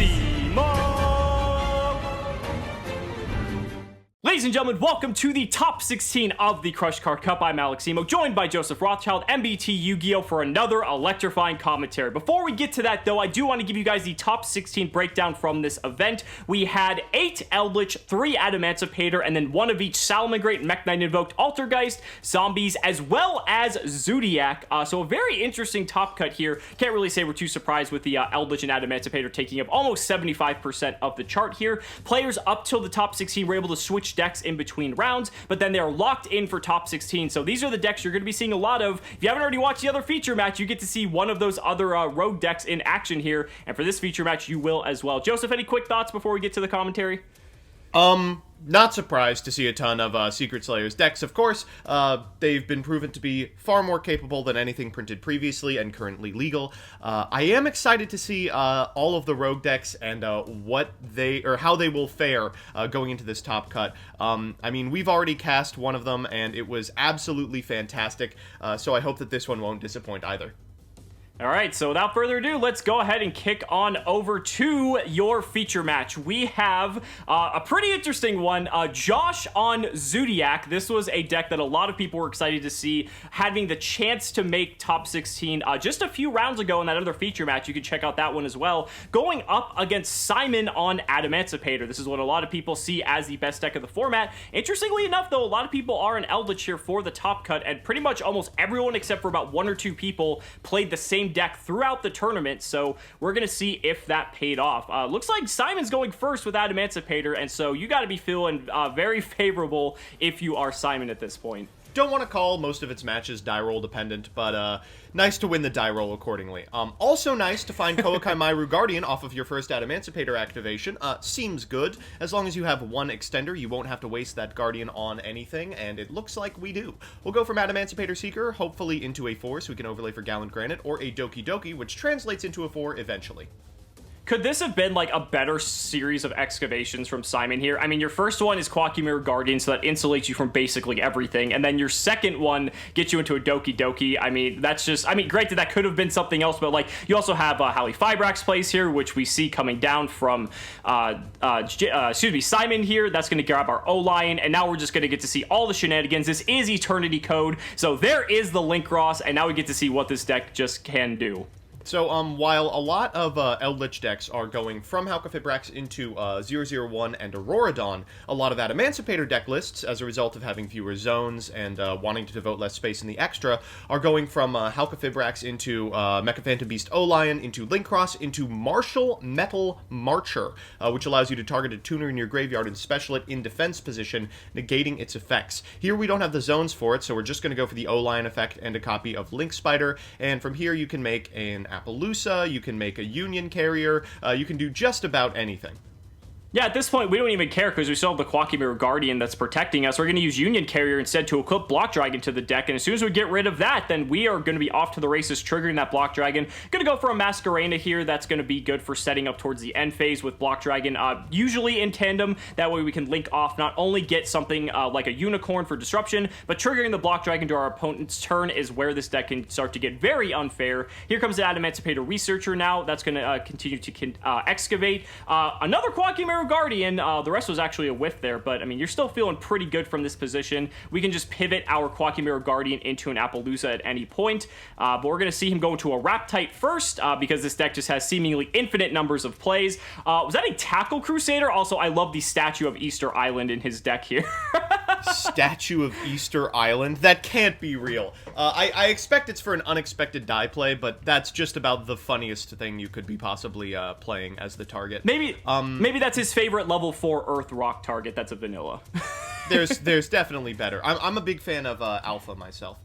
Maleximo! Ladies and gentlemen, welcome to the top 16 of the Crush Card Cup. I'm Maleximo, joined by Joseph Rothschild, MBT Yu-Gi-Oh! For another electrifying commentary. Before we get to that, though, I do want to give you guys the top 16 breakdown from this event. We had 8 Eldritch, 3 Adamancipator, and then 1 of each Salamangreat, Mech Knight Invoked, Altergeist, Zombies, as well as Zoodiac. So a very interesting top cut here. Can't really say we're too surprised with the Eldritch and Adamancipator taking up almost 75% of the chart here. Players up till the top 16 were able to switch decks in between rounds, but then they're locked in for top 16. So these are the decks you're going to be seeing a lot of. If you haven't already watched the other feature match, you get to see one of those other rogue decks in action here, and for this feature match, you will as well. Joseph, any quick thoughts before we get to the commentary? Not surprised to see a ton of Secret Slayers decks, of course. They've been proven to be far more capable than anything printed previously and currently legal. I am excited to see all of the rogue decks and how they will fare going into this top cut. I mean, we've already cast one of them, and it was absolutely fantastic, so I hope that this one won't disappoint either. All right, so without further ado, let's go ahead and kick on over to your feature match. We have a pretty interesting one, Josh on Zoodiac. This was a deck that a lot of people were excited to see having the chance to make top 16 just a few rounds ago in that other feature match. You can check out that one as well. Going up against Simon on Adamancipator. This is what a lot of people see as the best deck of the format. Interestingly enough, though, a lot of people are in Eldritch here for the top cut, and pretty much almost everyone except for about 1 or 2 people played the same deck throughout the tournament, so we're gonna see if that paid off. Looks like Simon's going first with Adamancipator, and so you got to be feeling very favorable if you are Simon at this point. Don't want to call most of its matches die roll dependent, but nice to win the die roll accordingly. Also nice to find Koakai Myru Guardian off of your first Adamancipator activation. Seems good. As long as you have 1 extender, you won't have to waste that Guardian on anything, and it looks like we do. We'll go from Adamancipator Seeker, hopefully into a 4, so we can overlay for Gallant Granite, or a Doki Doki, which translates into a 4 eventually. Could this have been like a better series of excavations from Simon here? I mean, your first one is Quackimir Guardian, so that insulates you from basically everything. And then your second one gets you into a Doki Doki. I mean, that's just, I mean, granted, that could have been something else, but like, you also have Hali Fibrax plays here, which we see coming down from, Simon here. That's going to grab our O-Lion, and now we're just going to get to see all the shenanigans. This is Eternity Code, so there is the Link Ross, and now we get to see what this deck just can do. So, while a lot of Eldritch decks are going from Halqifibrax into 001 and Auroradon, a lot of Adamancipator deck lists, as a result of having fewer zones and wanting to devote less space in the extra, are going from Halqifibrax into Mecha Phantom Beast O-Lion, into Linkcross, into Martial Metal Marcher, which allows you to target a tuner in your graveyard and special it in defense position, negating its effects. Here we don't have the zones for it, so we're just going to go for the O-Lion effect and a copy of Link Spider, and from here you can make an Appaloosa, you can make a Union Carrier, you can do just about anything. Yeah, at this point, we don't even care because we still have the Quackimir Guardian that's protecting us. We're going to use Union Carrier instead to equip Block Dragon to the deck, and as soon as we get rid of that, then we are going to be off to the races, triggering that Block Dragon. Going to go for a Masquerena here. That's going to be good for setting up towards the end phase with Block Dragon, usually in tandem. That way we can link off, not only get something like a Unicorn for disruption, but triggering the Block Dragon to our opponent's turn is where this deck can start to get very unfair. Here comes the Adamancipator Researcher now. That's going to continue to excavate. Another Quackimir Guardian. The rest was actually a whiff there, but I mean, you're still feeling pretty good from this position. We can just pivot our Quackimir Guardian into an Appaloosa at any point, but we're going to see him go into a Raptite first, because this deck just has seemingly infinite numbers of plays. Was that a Tackle Crusader? Also, I love the Statue of Easter Island in his deck here. Statue of Easter Island? That can't be real. I expect it's for an unexpected die play, but that's just about the funniest thing you could be possibly playing as the target. Maybe that's his favorite level 4 Earth Rock target. That's a vanilla. There's definitely better. I'm a big fan of Alpha myself.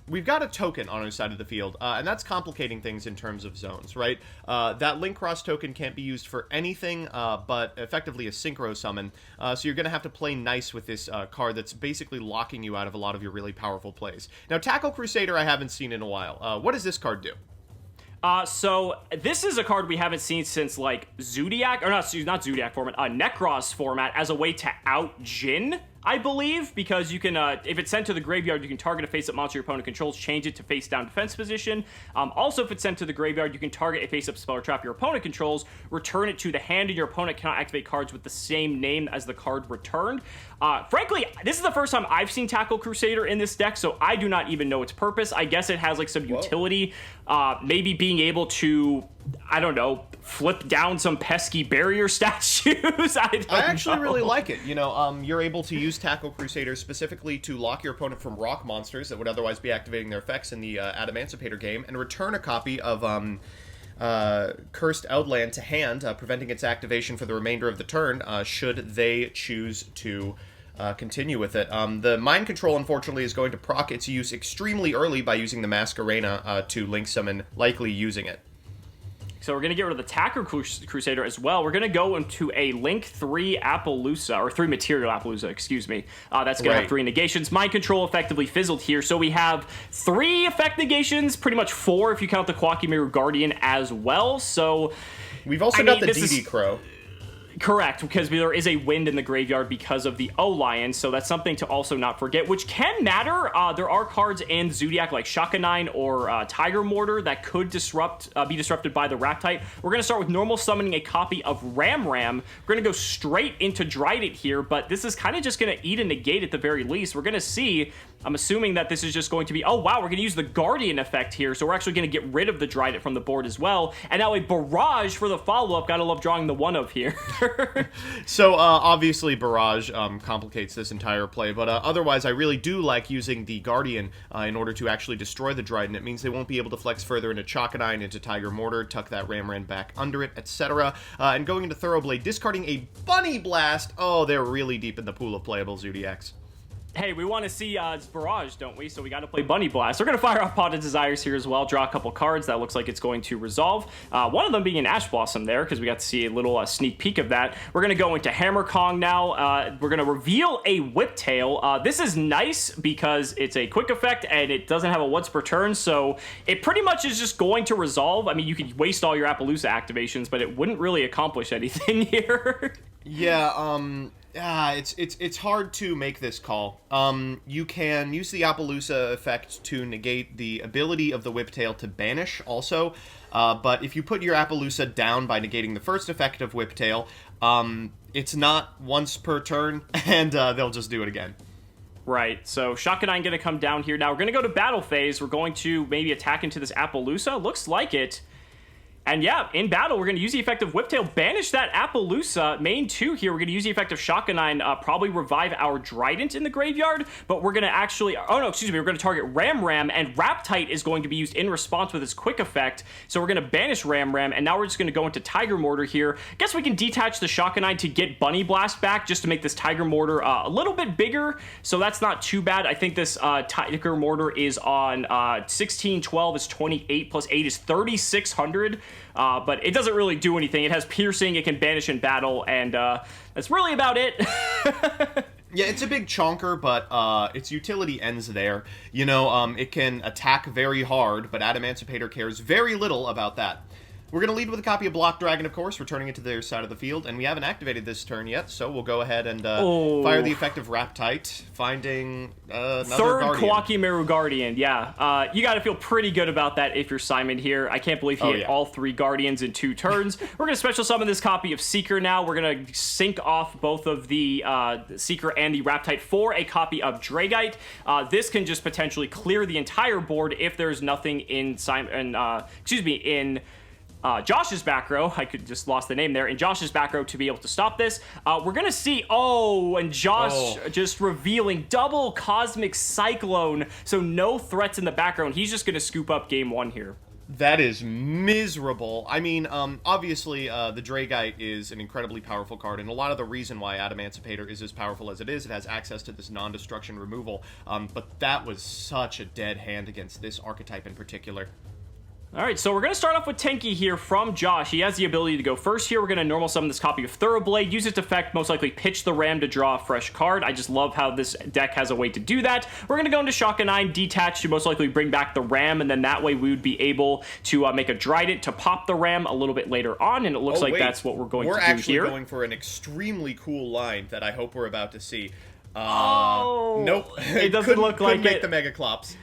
We've got a token on our side of the field, and that's complicating things in terms of zones, right? That Link Cross token can't be used for anything but effectively a Synchro Summon, so you're going to have to play nice with this card that's basically locking you out of a lot of your really powerful plays. Now, Tackle Crusader I haven't seen in a while. What does this card do? So this is a card we haven't seen since like Zoodiac, or not Zoodiac format, Necros format, as a way to out Jin. I believe, because you can, if it's sent to the graveyard, you can target a face-up monster your opponent controls, change it to face-down defense position. Also, if it's sent to the graveyard, you can target a face-up spell or trap your opponent controls, return it to the hand, and your opponent cannot activate cards with the same name as the card returned. Frankly, this is the first time I've seen Tackle Crusader in this deck, so I do not even know its purpose. I guess it has, like, some utility. Maybe being able to, I don't know, flip down some pesky barrier statues. I actually really like it. You know, you're able to use Tackle Crusader specifically to lock your opponent from rock monsters that would otherwise be activating their effects in the Adamancipator game, and return a copy of Cursed Outland to hand, preventing its activation for the remainder of the turn, should they choose to continue with it. The Mind Control, unfortunately, is going to proc its use extremely early by using the Masquerena to link summon, likely using it. So we're going to get rid of the Tackle Crusader as well. We're going to go into a Link 3 Appaloosa, or 3 Material Appaloosa, excuse me. That's going to have 3 negations. Mind Control effectively fizzled here. So we have 3 effect negations, pretty much 4 if you count the Quackimiru Guardian as well. So we've also got the DD Crow. Correct, because there is a wind in the graveyard because of the O-Lion, so that's something to also not forget, which can matter. There are cards in Zoodiac like Shakanine or Tiger Mortar that could be disrupted by the Raptite. We're going to start with normal summoning a copy of Ram. We're going to go straight into Drident here, but this is kind of just going to eat a negate at the very least. We're going to see, I'm assuming that this is just going to be, oh wow, we're going to use the Guardian effect here, so we're actually going to get rid of the Drident from the board as well. And now a Barrage for the follow-up. Gotta love drawing the one of here. So, obviously, Barrage complicates this entire play, but otherwise, I really do like using the Guardian in order to actually destroy the Dryden. It means they won't be able to flex further into Chakanine, into Tiger Mortar, tuck that Ramran back under it, etc. And going into Thoroughblade, discarding a Bunny Blast. Oh, they're really deep in the pool of playable Zoodiacs. Hey, we want to see Barrage, don't we? So we got to play Bunny Blast. We're going to fire off Pot of Desires here as well. Draw a couple cards. That looks like it's going to resolve. One of them being an Ash Blossom there, because we got to see a little sneak peek of that. We're going to go into Hammer Kong now. We're going to reveal a Whiptail. This is nice because it's a quick effect, and it doesn't have a once per turn, so it pretty much is just going to resolve. I mean, you could waste all your Appaloosa activations, but it wouldn't really accomplish anything here. Yeah, it's hard to make this call. You can use the Appaloosa effect to negate the ability of the Whiptail to banish also, but if you put your Appaloosa down by negating the first effect of Whiptail, it's not once per turn, and they'll just do it again. Right, so Shakanine going to come down here. Now we're going to go to battle phase. We're going to maybe attack into this Appaloosa. Looks like it. And yeah, in battle, we're going to use the effect of Whiptail, banish that Appaloosa. Main 2 here, we're going to use the effect of Shakanine, probably revive our Drident in the graveyard, but we're going to actually, oh no, excuse me, we're going to target Ram, and Raptite is going to be used in response with its quick effect, so we're going to banish Ram, and now we're just going to go into Tiger Mortar here. Guess we can detach the Shakanine to get Bunny Blast back, just to make this Tiger Mortar a little bit bigger, so that's not too bad. I think this Tiger Mortar is on 16, 12 is 28, plus 8 is 3,600. But it doesn't really do anything. It has piercing, it can banish in battle, and that's really about it. Yeah, it's a big chonker, but its utility ends there. You know, it can attack very hard, but Adamancipator cares very little about that. We're going to lead with a copy of Block Dragon, of course, returning it to their side of the field, and we haven't activated this turn yet, so we'll go ahead and fire the effect of Raptite, finding another Third Guardian. Quackimiru Guardian, yeah. You got to feel pretty good about that if you're Simon here. I can't believe he hit all 3 Guardians in 2 turns. We're going to special summon this copy of Seeker now. We're going to sync off both of the Seeker and the Raptite for a copy of Dragite. This can just potentially clear the entire board if there's nothing in Josh's back row. I could just lost the name there. In Josh's back row to be able to stop this. We're going to see, and Josh just revealing double Cosmic Cyclone. So no threats in the background. He's just going to scoop up game 1 here. That is miserable. I mean, obviously, the Dragite is an incredibly powerful card, and a lot of the reason why Adamancipator is as powerful as it has access to this non-destruction removal, but that was such a dead hand against this archetype in particular. All right, so we're going to start off with Tenki here from Josh. He has the ability to go first here. We're going to normal summon this copy of Thoroughblade, use its effect, most likely pitch the Ram to draw a fresh card. I just love how this deck has a way to do that. We're going to go into Shakanine, detach to most likely bring back the Ram, and then that way we would be able to make a Drident to pop the Ram a little bit later on, and it looks like that's what we're going to do here. We're actually going for an extremely cool line that I hope we're about to see. Nope. It doesn't look like couldn't make the Megaclops.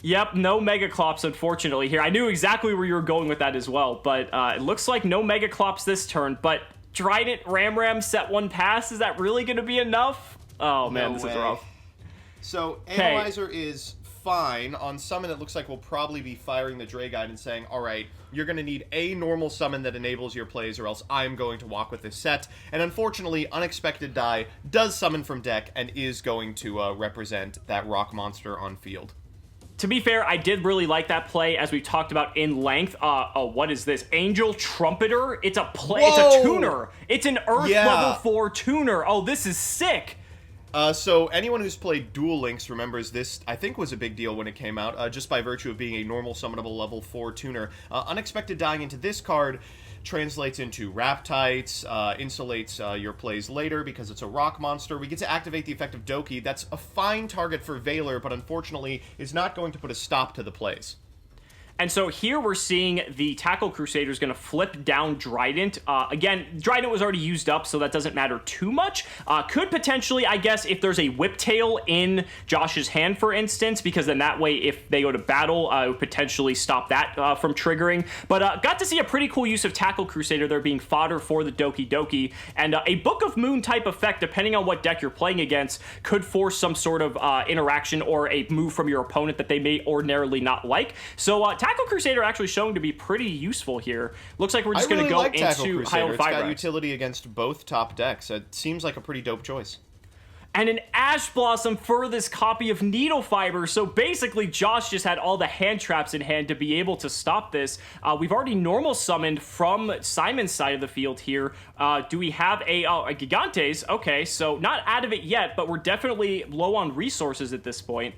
Yep, no Megaclops, unfortunately, here. I knew exactly where you were going with that as well, but it looks like no Megaclops this turn, but Trident Ram set 1 pass, is that really going to be enough? Oh, man, this is rough. So, Analyzer is fine. On Summon, it looks like we'll probably be firing the Dray Guide and saying, alright, you're going to need a normal summon that enables your plays, or else I'm going to walk with this set. And unfortunately, Unexpected Die does summon from deck and is going to represent that rock monster on field. To be fair, I did really like that play, as we talked about in length. What is this? Angel Trumpeter? It's a play. Whoa! It's a tuner. It's an Earth level 4 tuner. Oh, this is sick. So anyone who's played Duel Links remembers this, I think, was a big deal when it came out, just by virtue of being a normal summonable level 4 tuner. Unexpected Dying into this card translates into Raptites, insulates your plays later because it's a rock monster. We get to activate the effect of Doki. That's a fine target for Valor, but unfortunately is not going to put a stop to the plays. And so here we're seeing the Tackle Crusader is going to flip down Trident. Again, Trident was already used up, so that doesn't matter too much. Could potentially, I guess, if there's a Whiptail in Josh's hand, for instance, because then that way, if they go to battle, it would potentially stop that from triggering. But got to see a pretty cool use of Tackle Crusader there being fodder for the Doki Doki. And a Book of Moon type effect, depending on what deck you're playing against, could force some sort of interaction or a move from your opponent that they may ordinarily not like. So Tackle Crusader actually showing to be pretty useful here. Looks like we're just going to go into Hyled Fibrax. It's got utility against both top decks. It seems like a pretty dope choice. And an Ash Blossom for this copy of Needle Fiber. So basically, Josh just had all the hand traps in hand to be able to stop this. We've already normal summoned from Simon's side of the field here. Do we have a Gigantes? Okay, so not out of it yet, but we're definitely low on resources at this point.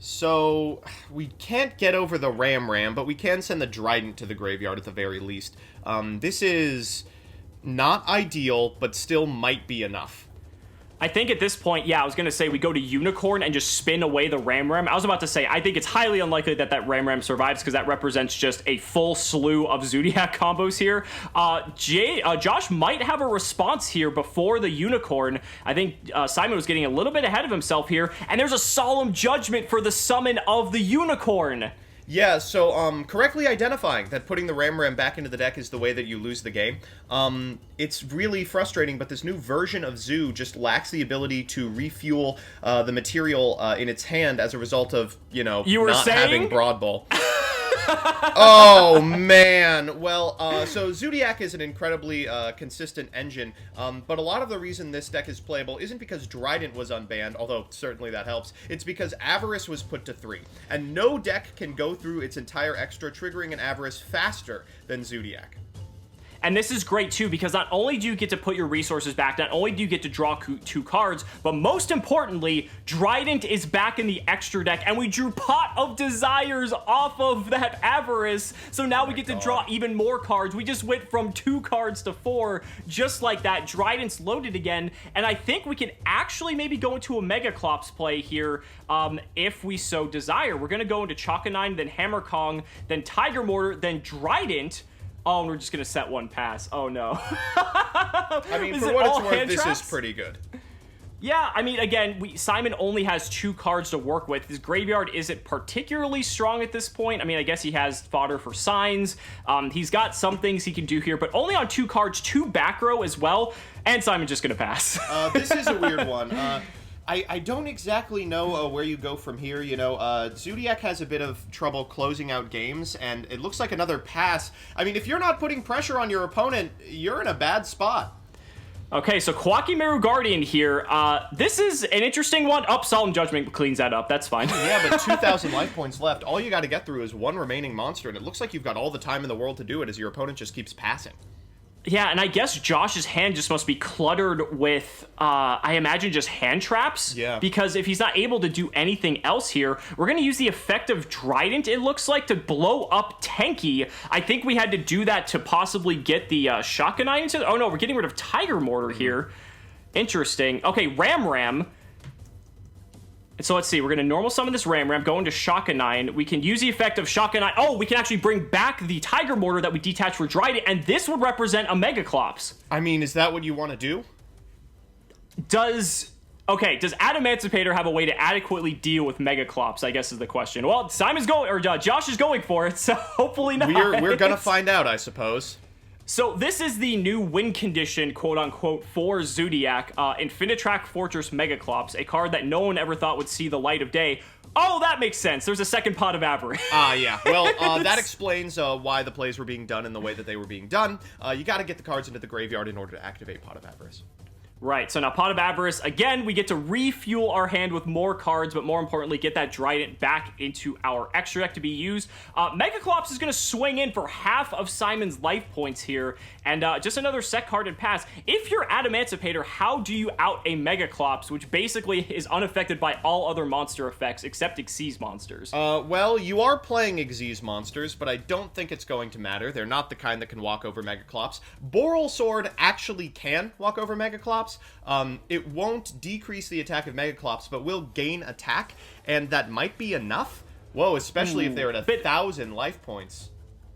So, we can't get over the Ram, but we can send the Trident to the graveyard at the very least. This is not ideal, but still might be enough. I think at this point, yeah, I was going to say we go to Unicorn and just spin away the Ram. I was about to say, I think it's highly unlikely that that Ram survives because that represents just a full slew of Zoodiac combos here. Josh might have a response here before the Unicorn. I think Simon was getting a little bit ahead of himself here, and there's a Solemn Judgment for the summon of the Unicorn. Yeah, so correctly identifying that putting the Ram back into the deck is the way that you lose the game. It's really frustrating, but this new version of Zoo just lacks the ability to refuel the material in its hand as a result of, having Broad Ball. Oh, man. Well, so Zoodiac is an incredibly consistent engine, but a lot of the reason this deck is playable isn't because Trident was unbanned, although certainly that helps. It's because Avarice was put to 3, and no deck can go through its entire extra, triggering an Avarice faster than Zoodiac. And this is great, too, because not only do you get to put your resources back, not only do you get to draw 2 cards, but most importantly, Trident is back in the extra deck, and we drew Pot of Desires off of that Avarice, so now we get to draw even more cards. We just went from 2 cards to 4, just like that. Trident's loaded again, and I think we can actually maybe go into a Megaclops play here if we so desire. We're going to go into Chakanine, then Hammer Kong, then Tiger Mortar, then Trident. Oh, and we're just going to set 1 pass. Oh, no. I mean, for what it's worth, this is pretty good. Yeah, I mean, again, Simon only has 2 cards to work with. His graveyard isn't particularly strong at this point. I mean, I guess he has fodder for signs. He's got some things he can do here, but only on 2 cards, 2 back row as well. And Simon's just going to pass. This is a weird one. I don't exactly know where you go from here. Zoodiac has a bit of trouble closing out games, and it looks like another pass. I mean, if you're not putting pressure on your opponent, you're in a bad spot. Okay, so Kwakimeru Guardian here. This is an interesting one. Solemn Judgment cleans that up. That's fine. Yeah, but 2,000 life points left. All you got to get through is 1 remaining monster, and it looks like you've got all the time in the world to do it as your opponent just keeps passing. Yeah, and I guess Josh's hand just must be cluttered with, I imagine, just hand traps. Yeah. Because if he's not able to do anything else here, we're going to use the effect of Trident, it looks like, to blow up Tenki. I think we had to do that to possibly get the Shakanine into... Oh, no, we're getting rid of Tiger Mortar here. Interesting. Okay, Ram. So let's see, we're going to normal summon this Ram, go into Shakanine. We can use the effect of Shakanine. Oh, we can actually bring back the Tiger Mortar that we detached for Trident, and this would represent a Megaclops. I mean, is that what you want to do? Does Okay, does Adamancipator have a way to adequately deal with Megaclops, I guess is the question. Well, Josh is going for it, so hopefully not. We're gonna find out, I suppose. So this is the new win condition, quote-unquote, for Zoodiac, Infinitrack Fortress Megaclops, a card that no one ever thought would see the light of day. Oh, that makes sense. There's a second Pot of Avarice. Yeah. Well, that explains why the plays were being done in the way that they were being done. You gotta get the cards into the graveyard in order to activate Pot of Avarice. Right, so now Pot of Avarice, again, we get to refuel our hand with more cards, but more importantly, get that Trident back into our extra deck to be used. Megaclops is going to swing in for half of Simon's life points here, and just another set card and pass. If you're Adamancipator, how do you out a Megaclops, which basically is unaffected by all other monster effects except Xyz monsters? Well, you are playing Xyz monsters, but I don't think it's going to matter. They're not the kind that can walk over Megaclops. Boral Sword actually can walk over Megaclops. It won't decrease the attack of Megaclops, but will gain attack, and that might be enough. Whoa, especially if they're at 1,000 life points.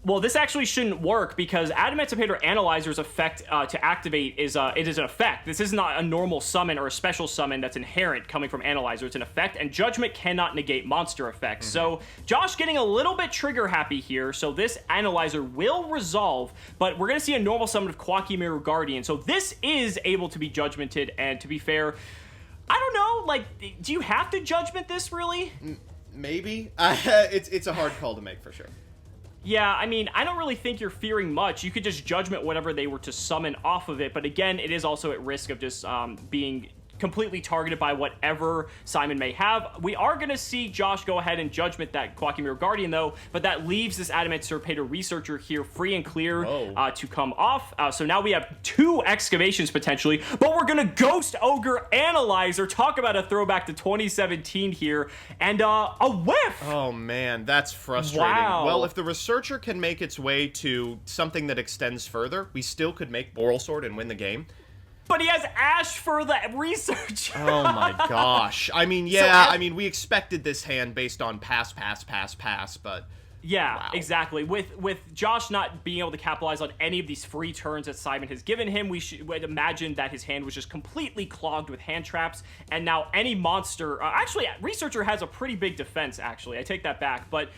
Well, this actually shouldn't work because Adamancipator Analyzer's effect to activate is it is an effect. This is not a normal summon or a special summon that's inherent coming from Analyzer. It's an effect, and Judgment cannot negate monster effects. So Josh getting a little bit trigger happy here. So this Analyzer will resolve, but we're going to see a normal summon of Quacky Mirror Guardian. So this is able to be Judgmented, and to be fair, I don't know, like, do you have to Judgment this, really? Maybe. It's a hard call to make, for sure. Yeah, I mean, I don't really think you're fearing much. You could just Judgment whatever they were to summon off of it, but again, it is also at risk of just being completely targeted by whatever Simon may have. We are going to see Josh go ahead and Judgment that Quacky Mirror Guardian, though, but that leaves this Adamancipator Researcher here free and clear to come off. So now we have 2 excavations potentially, but we're going to Ghost Ogre Analyzer. Talk about a throwback to 2017 here, and a whiff! Oh man, that's frustrating. Wow. Well, if the Researcher can make its way to something that extends further, we still could make Boral Sword and win the game. But he has Ash for the research. Oh my gosh. I mean, yeah, I mean, we expected this hand based on pass, but... Yeah, wow. Exactly. With Josh not being able to capitalize on any of these free turns that Simon has given him, we would imagine that his hand was just completely clogged with hand traps, and now any monster... actually, Researcher has a pretty big defense, actually. I take that back. But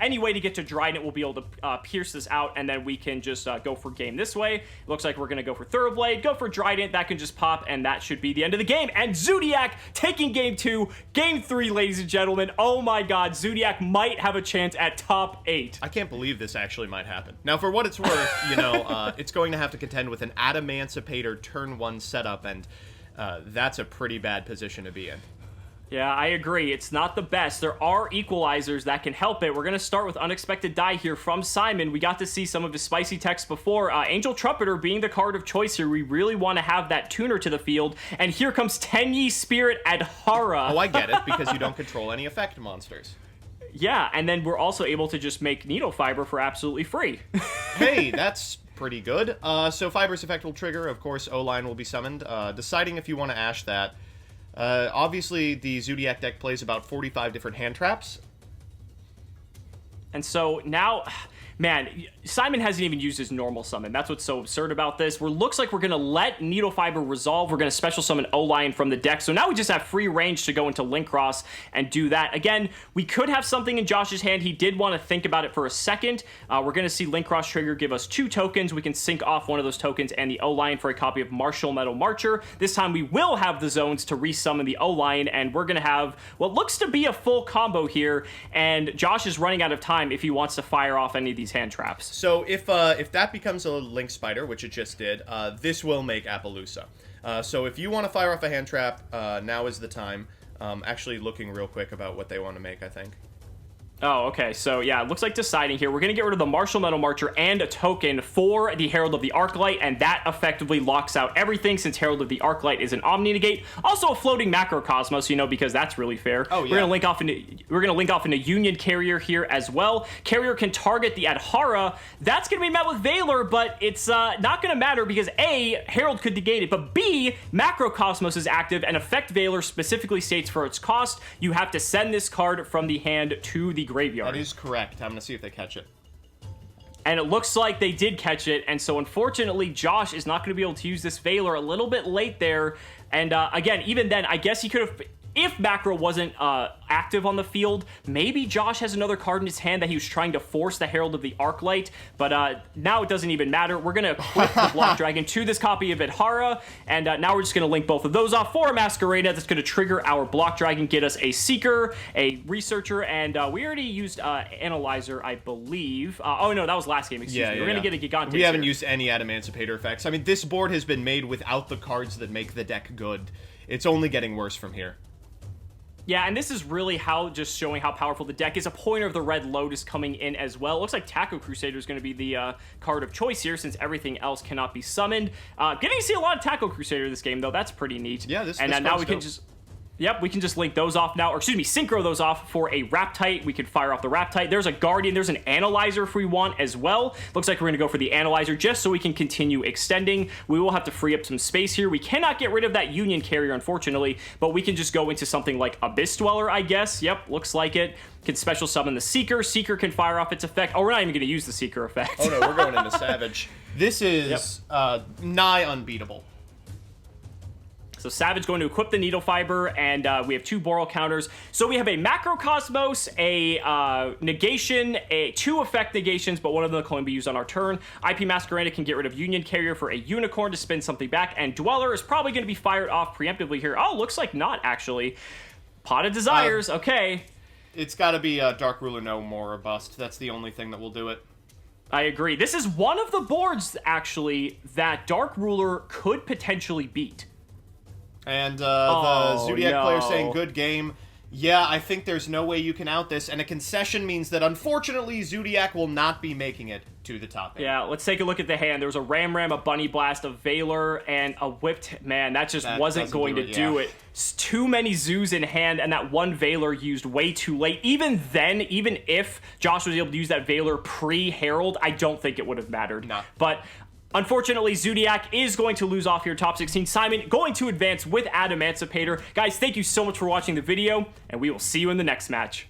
any way to get to Trident, we'll be able to pierce this out, and then we can just go for game this way. Looks like we're going to go for Thoroughblade, go for Trident. That can just pop, and that should be the end of the game. And Zoodiac taking game 2, game 3, ladies and gentlemen. Oh my god, Zoodiac might have a chance at top 8. I can't believe this actually might happen. Now, for what it's worth, you know, it's going to have to contend with an Adamancipator turn 1 setup, and that's a pretty bad position to be in. Yeah, I agree. It's not the best. There are equalizers that can help it. We're going to start with Unexpected Die here from Simon. We got to see some of his spicy text before. Angel Trumpeter being the card of choice here. We really want to have that tuner to the field. And here comes Tenyi Spirit Adhara. Oh, I get it, because you don't control any effect monsters. Yeah, and then we're also able to just make Needle Fiber for absolutely free. Hey, that's pretty good. So Fiber's effect will trigger. Of course, O-Line will be summoned. Deciding if you want to Ash that. Obviously, the Zoodiac deck plays about 45 different hand traps. And so now... Man, Simon hasn't even used his normal summon. That's what's so absurd about this. Looks like we're going to let Needle Fiber resolve. We're going to special summon O-Lion from the deck. So now we just have free range to go into Link Cross and do that. Again, we could have something in Josh's hand. He did want to think about it for a second. We're going to see Link Cross trigger give us 2 tokens. We can sync off one of those tokens and the O-Lion for a copy of Martial Metal Marcher. This time we will have the zones to resummon the O-Lion, and we're going to have what looks to be a full combo here. And Josh is running out of time if he wants to fire off any of these hand traps. So if that becomes a Link Spider, which it just did, this will make Appaloosa. So if you want to fire off a hand trap, now is the time. Actually looking real quick about what they want to make, I think. Oh, okay. So, yeah, it looks like deciding here. We're going to get rid of the Martial Metal Marcher and a token for the Herald of the Arclight, and that effectively locks out everything since Herald of the Arclight is an Omni Negate. Also a floating Macrocosmos, you know, because that's really fair. Oh, yeah. We're going to link off into Union Carrier here as well. Carrier can target the Adhara. That's going to be met with Valor, but it's not going to matter because A, Herald could negate it, but B, Macrocosmos is active, and Effect Valor specifically states for its cost, you have to send this card from the hand to the graveyard. That is correct. I'm going to see if they catch it. And it looks like they did catch it, and so unfortunately, Josh is not going to be able to use this Valor a little bit late there. And again, even then, I guess he could have... If Macro wasn't active on the field, maybe Josh has another card in his hand that he was trying to force the Herald of the Arclight, but now it doesn't even matter. We're going to equip the Block Dragon to this copy of Idhara, and now we're just going to link both of those off for a Masquerada that's going to trigger our Block Dragon, get us a Seeker, a Researcher, and we already used Analyzer, I believe. Oh, no, that was last game, excuse me. We're going to get a Gigante. We haven't used any Adamancipator effects. I mean, this board has been made without the cards that make the deck good. It's only getting worse from here. Yeah, and this is really just showing how powerful the deck is. A pointer of the Red Lotus coming in as well. It looks like Taco Crusader is going to be the card of choice here since everything else cannot be summoned. Getting to see a lot of Taco Crusader this game, though. That's pretty neat. Yeah, this now we can just... Yep, we can just link those off now, or excuse me, synchro those off for a Raptite. We can fire off the Raptite. There's a Guardian. There's an Analyzer if we want as well. Looks like we're going to go for the Analyzer just so we can continue extending. We will have to free up some space here. We cannot get rid of that Union Carrier, unfortunately, but we can just go into something like Abyss Dweller, I guess. Yep, looks like it. Can special summon the Seeker. Seeker can fire off its effect. Oh, we're not even going to use the Seeker effect. Oh, no, we're going into Savage. This is nigh unbeatable. So Savage going to equip the Needle Fiber, and we have 2 Boral counters. So we have a Macrocosmos, a Negation, two effect negations, but one of them can only be used on our turn. IP Masquerada can get rid of Union Carrier for a Unicorn to spin something back, and Dweller is probably going to be fired off preemptively here. Oh, looks like not, actually. Pot of Desires, okay. It's got to be Dark Ruler No More or Bust. That's the only thing that will do it. I agree. This is one of the boards, actually, that Dark Ruler could potentially beat. And the Zoodiac player saying, good game. Yeah, I think there's no way you can out this, and a concession means that, unfortunately, Zoodiac will not be making it to the top 8. Yeah, let's take a look at the hand. There was a Ram, a Bunny Blast, a Valor, and a Whipped. Man, that just wasn't going to do it. Too many Zoos in hand, and that one Valor used way too late. Even then, even if Josh was able to use that Valor pre-Herald, I don't think it would have mattered. No. But... unfortunately, Zoodiac is going to lose off here, top 16. Simon going to advance with Adamancipator. Guys, thank you so much for watching the video, and we will see you in the next match.